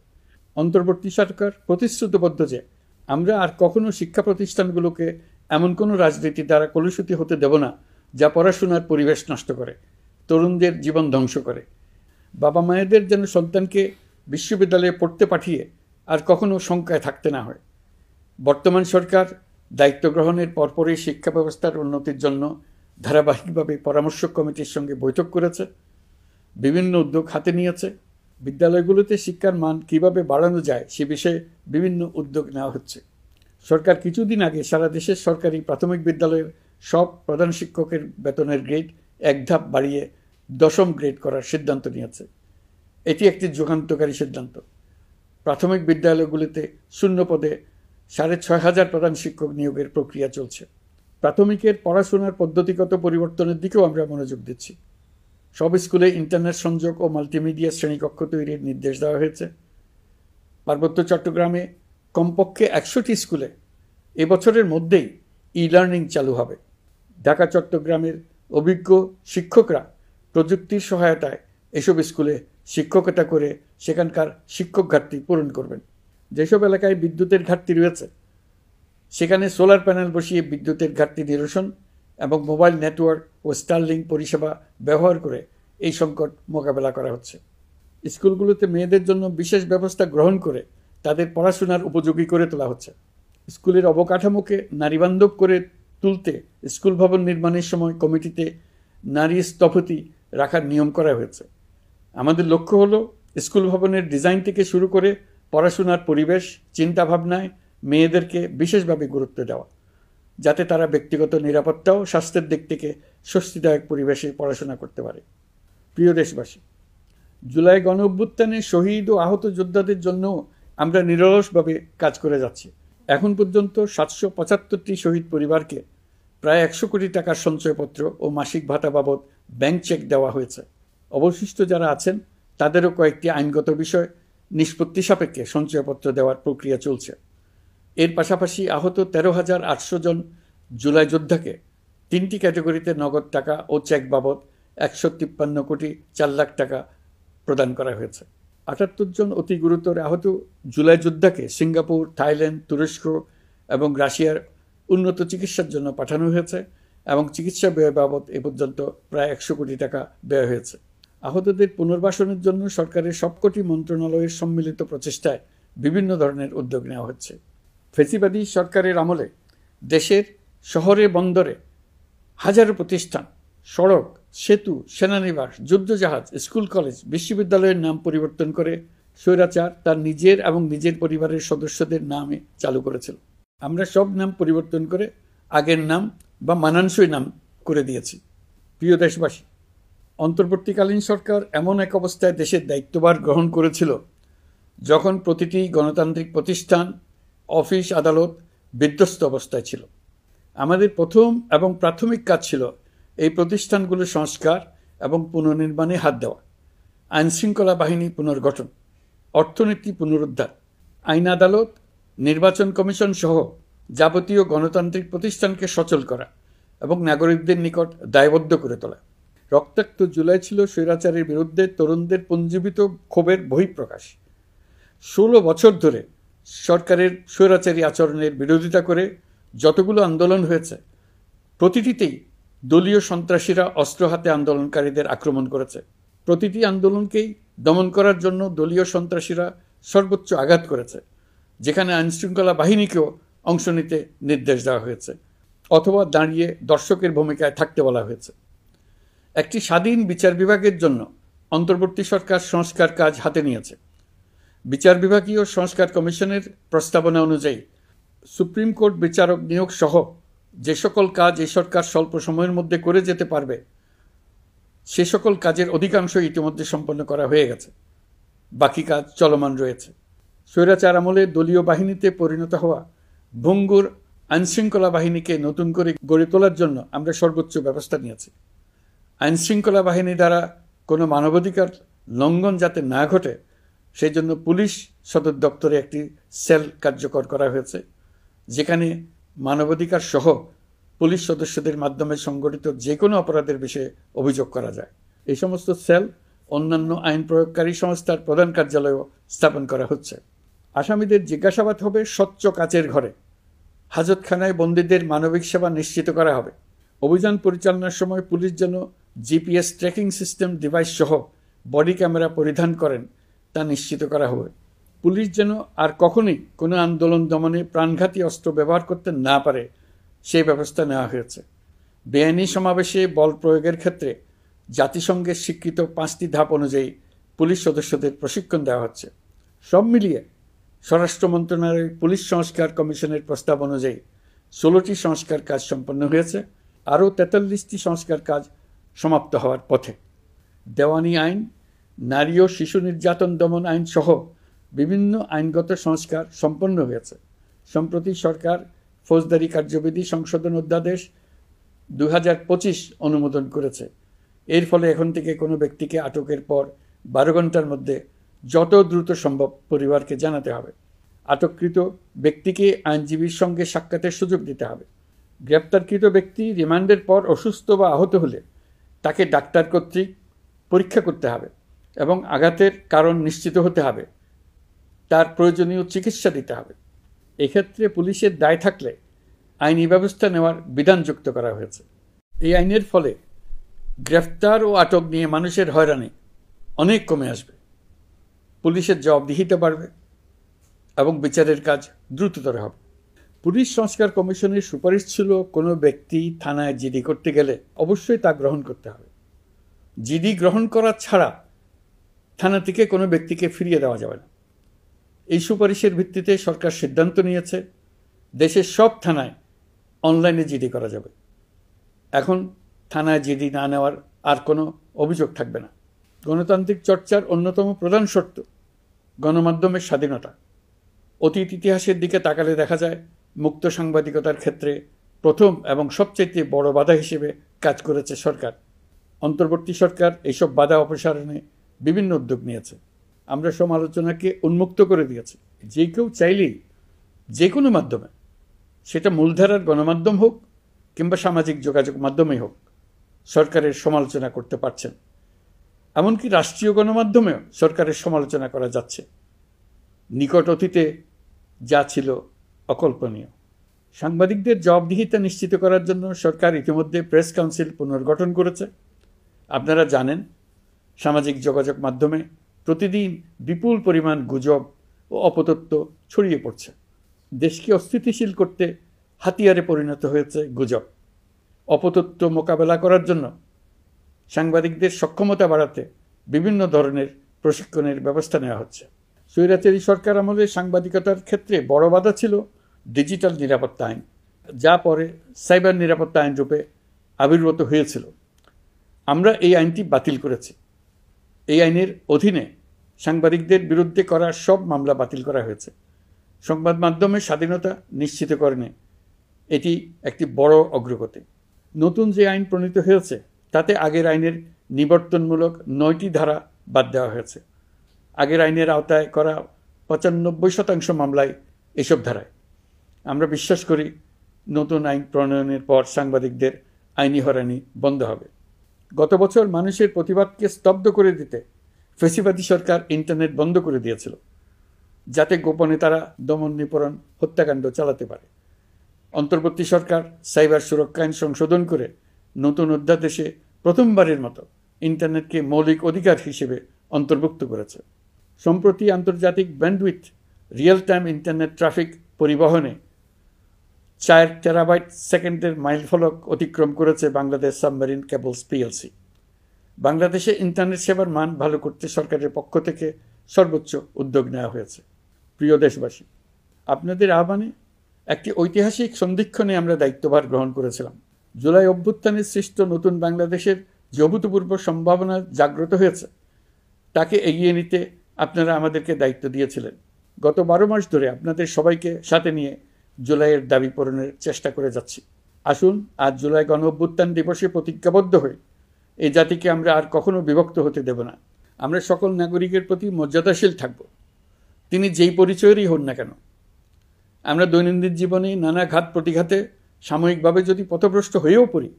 অন্তর্বর্তী সরকার প্রতিশ্রুতিবদ্ধ যে আমরা আর কখনো শিক্ষা প্রতিষ্ঠানগুলোকে এমন কোনো রাজনীতি দ্বারা কলুষিত হতে দেব না যা পড়াশোনার পরিবেশ নষ্ট করে, তরুণদের জীবন ধ্বংস করে। বাবা মায়েদের যেন সন্তানকে বিশ্ববিদ্যালয়ে পড়তে পাঠিয়ে আর কখনো শঙ্কায় থাকতে না হয়। বর্তমান সরকার দায়িত্ব গ্রহণের পরপরই শিক্ষা ব্যবস্থার উন্নতির জন্য ধারাবাহিকভাবে পরামর্শ কমিটির সঙ্গে বৈঠক করেছে, বিভিন্ন উদ্যোগ হাতে নিয়েছে। বিদ্যালয়গুলোতে শিক্ষার মান কীভাবে বাড়ানো যায় সে বিষয়ে বিভিন্ন উদ্যোগ নেওয়া হচ্ছে। সরকার কিছুদিন আগে সারা দেশের সরকারি প্রাথমিক বিদ্যালয়ের সব প্রধান শিক্ষকের বেতনের গ্রেড 1 ধাপ বাড়িয়ে 10ম গ্রেড করার সিদ্ধান্ত নিয়েছে। এটি একটি যুগান্তকারী সিদ্ধান্ত। প্রাথমিক বিদ্যালয়গুলিতে শূন্য পদে 6,500 প্রধান শিক্ষক নিয়োগের প্রক্রিয়া চলছে। প্রাথমিকের পড়াশোনার পদ্ধতিগত পরিবর্তনের দিকেও আমরা মনোযোগ দিচ্ছি। সব স্কুলে ইন্টারনেট সংযোগ ও মাল্টিমিডিয়া শ্রেণীকক্ষ তৈরির নির্দেশ দেওয়া হয়েছে। পার্বত্য চট্টগ্রামে কমপক্ষে 100টি স্কুলে এবছরের মধ্যেই ই-লার্নিং চালু হবে। ঢাকা চট্টগ্রামের অভিজ্ঞ শিক্ষকরা প্রযুক্তির সহায়তায় এসব স্কুলে শিক্ষকতা করে সেখানকার শিক্ষক ঘাটতি পূরণ করবেন। যেসব এলাকায় বিদ্যুতের ঘাটতি রয়েছে সেখানে সোলার প্যানেল বসিয়ে বিদ্যুতের ঘাটতি নিরসন এবং মোবাইল নেটওয়ার্ক ও স্টারলিংক পরিষেবা ব্যবহার করে এই সংকট মোকাবেলা করা হচ্ছে। স্কুলগুলোতে মেয়েদের জন্য বিশেষ ব্যবস্থা গ্রহণ করে তাদের পড়াশোনার উপযোগী করে তোলা হচ্ছে। স্কুলের অবকাঠামোকে নারীবান্ধব করে তুলতে স্কুল ভবন নির্মাণের সময় কমিটিতে নারী স্থপতি রাখার নিয়ম করা হয়েছে। আমাদের লক্ষ্য হলো স্কুল ভবনের ডিজাইন থেকে শুরু করে পড়াশোনার পরিবেশ চিন্তাভাবনায় মেয়েদেরকে বিশেষভাবে গুরুত্ব দেওয়া, যাতে তারা ব্যক্তিগত নিরাপত্তা ও স্বাস্থ্যের দিক থেকে স্বস্তিদায়ক পরিবেশে পড়াশোনা করতে পারে। প্রিয় দেশবাসী, জুলাই গণ অভ্যুত্থানে শহীদ ও আহত যোদ্ধাদের জন্য আমরা নিরলসভাবে কাজ করে যাচ্ছি। এখন পর্যন্ত 775টি শহীদ পরিবারকে প্রায় 100 কোটি টাকার সঞ্চয়পত্র ও মাসিক ভাতা বাবদ ব্যাংক চেক দেওয়া হয়েছে। অবশিষ্ট যারা আছেন তাদেরও কয়েকটি আইনগত বিষয় নিষ্পত্তি সাপেক্ষে সঞ্চয়পত্র দেওয়ার প্রক্রিয়া চলছে। এর পাশাপাশি আহত 13,800 জন জুলাই যোদ্ধাকে 3টি ক্যাটাগরিতে নগদ টাকা ও চেক বাবদ 153 কোটি 4 লাখ টাকা প্রদান করা হয়েছে। 78 জন অতি গুরুতর আহত জুলাই যোদ্ধাকে সিঙ্গাপুর, থাইল্যান্ড, তুরস্ক এবং রাশিয়ার উন্নত চিকিৎসার জন্য পাঠানো হয়েছে এবং চিকিৎসা ব্যয় বাবদ এ পর্যন্ত প্রায় 100 কোটি টাকা ব্যয় হয়েছে। আহতদের পুনর্বাসনের জন্য সরকারের সবকটি মন্ত্রণালয়ের সম্মিলিত প্রচেষ্টায় বিভিন্ন ধরনের উদ্যোগ নেওয়া হচ্ছে। ফেসিবাদী সরকারের আমলে দেশের শহরে বন্দরে হাজারো প্রতিষ্ঠান, সড়ক, সেতু, সেনানিবাস, যুদ্ধজাহাজ, স্কুল, কলেজ, বিশ্ববিদ্যালয়ের নাম পরিবর্তন করে স্বৈরাচার তার নিজের এবং নিজের পরিবারের সদস্যদের নামে চালু করেছিল। আমরা সব নাম পরিবর্তন করে আগের নাম বা মানানসই নাম করে দিয়েছি। প্রিয় দেশবাসী, অন্তর্বর্তীকালীন সরকার এমন এক অবস্থায় দেশের দায়িত্বভার গ্রহণ করেছিল যখন প্রতিটি গণতান্ত্রিক প্রতিষ্ঠান, অফিস, আদালত বিধ্বস্ত অবস্থায় ছিল। আমাদের প্রথম এবং প্রাথমিক কাজ ছিল এই প্রতিষ্ঠানগুলো সংস্কার এবং পুনর্নির্মাণে হাত দেওয়া, আইনশৃঙ্খলা বাহিনী পুনর্গঠন, অর্থনীতি পুনরুদ্ধার, আইন আদালত, নির্বাচন কমিশন সহ যাবতীয় গণতান্ত্রিক প্রতিষ্ঠানকে সচল করা এবং নাগরিকদের নিকট দায়বদ্ধ করে তোলা। রক্তাক্ত জুলাই ছিল স্বৈরাচারের বিরুদ্ধে তরুণদের পুঞ্জীবিত ক্ষোভের বহিঃপ্রকাশ। 16 বছর ধরে সরকারের স্বৈরাচারী আচরণের বিরোধিতা করে যতগুলো আন্দোলন হয়েছে, প্রতিটিতেই দলীয় সন্ত্রাসীরা অস্ত্র হাতে আন্দোলনকারীদের আক্রমণ করেছে। প্রতিটি আন্দোলনকেই দমন করার জন্য দলীয় সন্ত্রাসীরা সর্বোচ্চ আঘাত করেছে, যেখানে আইনশৃঙ্খলা বাহিনীকেও অংশ নিতে নির্দেশ দেওয়া হয়েছে অথবা দাঁড়িয়ে দর্শকের ভূমিকায় থাকতে বলা হয়েছে। একটি স্বাধীন বিচার বিভাগের জন্য অন্তর্বর্তী সরকার সংস্কার কাজ হাতে নিয়েছে। বিচার বিভাগীয় সংস্কার কমিশনের প্রস্তাবনা অনুযায়ী সুপ্রিম কোর্ট বিচারক নিয়োগ সহ যে সকল কাজ এই সরকার স্বল্প সময়ের মধ্যে করে যেতে পারবে, সে সকল কাজের অধিকাংশ ইতিমধ্যে সম্পন্ন করা হয়ে গেছে। বাকি কাজ চলমান রয়েছে। স্বৈরাচার আমলে দলীয় বাহিনীতে পরিণত হওয়া ভঙ্গুর আইনশৃঙ্খলা বাহিনীকে নতুন করে গড়ে তোলার জন্য আমরা সর্বোচ্চ ব্যবস্থা নিয়েছি। আইনশৃঙ্খলা বাহিনী দ্বারা কোনো মানবাধিকার লঙ্ঘন যাতে না ঘটে, সেই জন্য পুলিশ সদর দপ্তরে একটি সেল কার্যকর করা হয়েছে, যেখানে মানবাধিকার সহ পুলিশ সদস্যদের মাধ্যমে সংগঠিত যে কোনো অপরাধের বিষয়ে অভিযোগ করা যায়। এই সমস্ত সেল অন্যান্য আইন প্রয়োগকারী সংস্থার প্রধান কার্যালয়ও স্থাপন করা হচ্ছে। আসামিদের জিজ্ঞাসাবাদ হবে স্বচ্ছ কাচের ঘরে। হাজতখানায় বন্দীদের মানবিক সেবা নিশ্চিত করা হবে। অভিযান পরিচালনার সময় পুলিশ যেন জিপিএস ট্র্যাকিং সিস্টেম ডিভাইস সহ বডি ক্যামেরা পরিধান করেন তা নিশ্চিত করা হবে। পুলিশ যেন আর কখনোই কোনো আন্দোলন দমনে প্রাণঘাতী অস্ত্র ব্যবহার করতে না পারে, সেই ব্যবস্থা নেওয়া হয়েছে। বেআইনি সমাবেশে বল প্রয়োগের ক্ষেত্রে জাতিসংঘের স্বীকৃত 5টি ধাপ অনুযায়ী পুলিশ সদস্যদের প্রশিক্ষণ দেওয়া হচ্ছে। সব মিলিয়ে স্বরাষ্ট্র মন্ত্রণালয়ের পুলিশ সংস্কার কমিশনের প্রস্তাব অনুযায়ী 16টি সংস্কার কাজ সম্পন্ন হয়েছে। আরও 43টি সংস্কার কাজ সমাপ্ত হওয়ার পথে। দেওয়ানি আইন, নারী ও শিশু নির্যাতন দমন আইন সহ বিভিন্ন আইনগত সংস্কার সম্পন্ন হয়েছে। সম্প্রতি সরকার ফৌজদারি কার্যবিধি সংশোধন অধ্যাদেশ 2025 অনুমোদন করেছে। এর ফলে এখন থেকে কোনো ব্যক্তিকে আটকের পর 12 ঘন্টার মধ্যে যত দ্রুত সম্ভব পরিবারকে জানাতে হবে। আটককৃত ব্যক্তিকে আইনজীবীর সঙ্গে সাক্ষাতের সুযোগ দিতে হবে। গ্রেপ্তারকৃত ব্যক্তি রিমান্ডের পর অসুস্থ বা আহত হলে তাকে ডাক্তার কর্তৃক পরীক্ষা করতে হবে এবং আঘাতের কারণ নিশ্চিত হতে হবে। তার প্রয়োজনীয় চিকিৎসা দিতে হবে। এক্ষেত্রে পুলিশের দায় থাকলে আইনি ব্যবস্থা নেওয়ার বিধান যুক্ত করা হয়েছে। এই আইনের ফলে গ্রেফতার ও আটক নিয়ে মানুষের হয়রানি অনেক কমে আসবে, পুলিশের জবাবদিহিতা বাড়বে এবং বিচারের কাজ দ্রুততর হবে। পুলিশ সংস্কার কমিশনের সুপারিশ ছিল কোনো ব্যক্তি থানায় জিডি করতে গেলে অবশ্যই তা গ্রহণ করতে হবে। জিডি গ্রহণ করা ছাড়া থানা থেকে কোনো ব্যক্তিকে ফিরিয়ে দেওয়া যাবে না। এই সুপারিশের ভিত্তিতে সরকার সিদ্ধান্ত নিয়েছে দেশের সব থানায় অনলাইনে জিডি করা যাবে। এখন থানায় জিডি না নেওয়ার আর কোনো অভিযোগ থাকবে না। গণতান্ত্রিক চর্চার অন্যতম প্রধান শর্ত গণমাধ্যমের স্বাধীনতা। অতীত ইতিহাসের দিকে তাকালে দেখা যায় মুক্ত সাংবাদিকতার ক্ষেত্রে প্রথম এবং সবচেয়ে বড় বাধা হিসেবে কাজ করেছে সরকার। অন্তর্বর্তী সরকার এইসব বাধা অপসারণে বিভিন্ন উদ্যোগ নিয়েছে। আমরা সমালোচনাকে উন্মুক্ত করে দিয়েছি। যে কেউ চাইলেই যে কোনো মাধ্যমে, সেটা মূলধারার গণমাধ্যম হোক কিংবা সামাজিক যোগাযোগ মাধ্যমেই হোক, সরকারের সমালোচনা করতে পারছেন। এমনকি রাষ্ট্রীয় গণমাধ্যমেও সরকারের সমালোচনা করা যাচ্ছে। নিকট অতীতে যা ছিল অকল্পনীয়। সাংবাদিকদের জবাবদিহিতা নিশ্চিত করার জন্য সরকার ইতিমধ্যে প্রেস কাউন্সিল পুনর্গঠন করেছে। আপনারা জানেন, সামাজিক যোগাযোগ মাধ্যমে প্রতিদিন বিপুল পরিমাণ গুজব ও অপতথ্য ছড়িয়ে পড়ছে। দেশকে অস্থিতিশীল করতে হাতিয়ারে পরিণত হয়েছে গুজব। অপতথ্য মোকাবেলা করার জন্য সাংবাদিকদের সক্ষমতা বাড়াতে বিভিন্ন ধরনের প্রশিক্ষণের ব্যবস্থা নেওয়া হচ্ছে। স্বৈরাচারী সরকার আমলে সাংবাদিকতার ক্ষেত্রে বড় বাধা ছিল ডিজিটাল নিরাপত্তা আইন, যা পরে সাইবার নিরাপত্তা আইন রূপে আবির্ভূত হয়েছিল। আমরা এই আইনটি বাতিল করেছি। এই আইনের অধীনে সাংবাদিকদের বিরুদ্ধে করা সব মামলা বাতিল করা হয়েছে। সংবাদ মাধ্যমের স্বাধীনতা নিশ্চিতকরণে এটি একটি বড় অগ্রগতি। নতুন যে আইন প্রণীত হয়েছে তাতে আগের আইনের নিবর্তনমূলক 9টি ধারা বাদ দেওয়া হয়েছে। আগের আইনের আওতায় করা 95% মামলায় এসব ধারায়। আমরা বিশ্বাস করি নতুন আইন প্রণয়নের পর সাংবাদিকদের আইনি হয়রানি বন্ধ হবে। গত বছর মানুষের প্রতিবাদকে স্তব্ধ করে দিতে ফ্যাসিবাদী সরকার ইন্টারনেট বন্ধ করে দিয়েছিল, যাতে গোপনে তারা দমন নিপীড়ন হত্যাকাণ্ড চালাতে পারে। অন্তর্বর্তী সরকার সাইবার সুরক্ষা আইন সংশোধন করে নতুন অধ্যাদেশে প্রথমবারের মতো ইন্টারনেটকে মৌলিক অধিকার হিসেবে অন্তর্ভুক্ত করেছে। সম্প্রতি আন্তর্জাতিক bandwidth real time internet traffic পরিবহনে 4 টেরাবাইট সেকেন্ডের মাইলফলক অতিক্রম করেছে বাংলাদেশ সাবমেরিন কেবলস পিএলসি। বাংলাদেশে ইন্টারনেট সেবার মান ভালো করতে সরকারের পক্ষ থেকে সর্বোচ্চ উদ্যোগ নেওয়া হয়েছে। প্রিয় দেশবাসী, আপনাদের আহ্বানে একটি ঐতিহাসিক সন্ধিক্ষণে আমরা দায়িত্বভার গ্রহণ করেছিলাম। জুলাই অভ্যুত্থানে সৃষ্ট নতুন বাংলাদেশের যে অভূতপূর্ব সম্ভাবনা জাগ্রত হয়েছে, তাকে এগিয়ে নিতে আপনারা আমাদেরকে দায়িত্ব দিয়েছিলেন। গত 12 মাস ধরে আপনাদের সবাইকে সাথে নিয়ে জুলাইয়ের দাবি পূরণের চেষ্টা করে যাচ্ছি। আসুন আজ জুলাই গণ অভ্যুত্থান দিবসে প্রতিজ্ঞাবদ্ধ হই এই জাতিকে আমরা আর কখনো বিভক্ত হতে দেব না। আমরা সকল নাগরিকের প্রতি মর্যাদাশীল থাকব, তিনি যেই পরিচয়েরই হন না কেন। আমরা দৈনন্দিন জীবনে নানা ঘাত প্রতিঘাতে সাময়িকভাবে যদি পথভ্রষ্ট হয়েও পড়ি,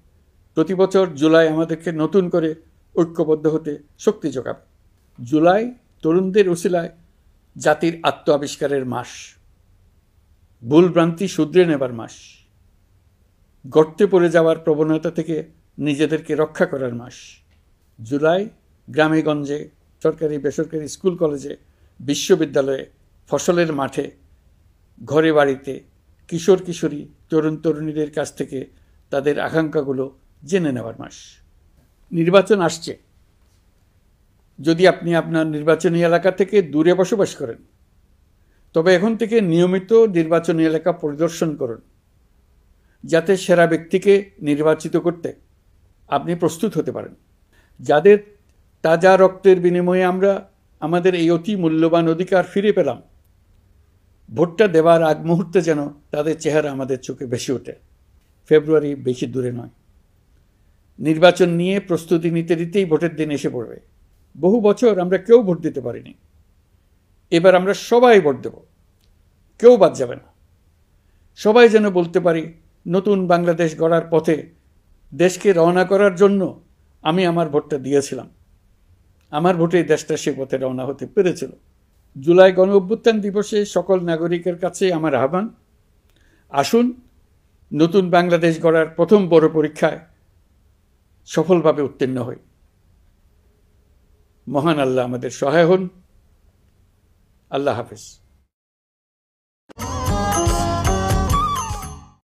প্রতি বছর জুলাই আমাদেরকে নতুন করে ঐক্যবদ্ধ হতে শক্তি যোগাবে। জুলাই তরুণদের উসিলায় জাতির আত্ম আবিষ্কারের মাস, ভুলভ্রান্তি শুধরে নেবার মাস, গর্তে পড়ে যাওয়ার প্রবণতা থেকে নিজেদেরকে রক্ষা করার মাস। জুলাই গ্রামে গঞ্জে, সরকারি বেসরকারি স্কুল কলেজে, বিশ্ববিদ্যালয়ে, ফসলের মাঠে, ঘরে বাড়িতে কিশোর কিশোরী, তরুণ তরুণীদের কাছ থেকে তাদের আকাঙ্ক্ষাগুলো জেনে নেওয়ার মাস। নির্বাচন আসছে। যদি আপনি আপনার নির্বাচনী এলাকা থেকে দূরে বসবাস করেন, তবে এখন থেকে নিয়মিত নির্বাচনী এলাকা পরিদর্শন করুন, যাতে সেরা ব্যক্তিকে নির্বাচিত করতে আপনি প্রস্তুত হতে পারেন। যাদের তাজা রক্তের বিনিময়ে আমরা আমাদের এই অতি মূল্যবান অধিকার ফিরে পেলাম, ভোটটা দেওয়ার আগ মুহূর্তে যেন তাদের চেহারা আমাদের চোখে ভেসে ওঠে। ফেব্রুয়ারি বেশি দূরে নয়। নির্বাচন নিয়ে প্রস্তুতি নিতে নিতেই ভোটের দিন এসে পড়বে। বহু বছর আমরা কেউ ভোট দিতে পারিনি। এবার আমরা সবাই ভোট দেব, কেউ বাদ যাবে না। সবাই যেন বলতে পারি, নতুন বাংলাদেশ গড়ার পথে দেশকে রওনা করার জন্য আমি আমার ভোটটা দিয়েছিলাম। আমার ভোটেই দেশটা সে পথে রওনা হতে পেরেছিল। জুলাই গণ অভ্যুত্থান দিবসে সকল নাগরিকের কাছে আমার আহ্বান, আসুন নতুন বাংলাদেশ গড়ার প্রথম বড় পরীক্ষায় সফলভাবে উত্তীর্ণ হই। মহান আল্লাহ আমাদের সহায় হন। আল্লাহ হাফেজ।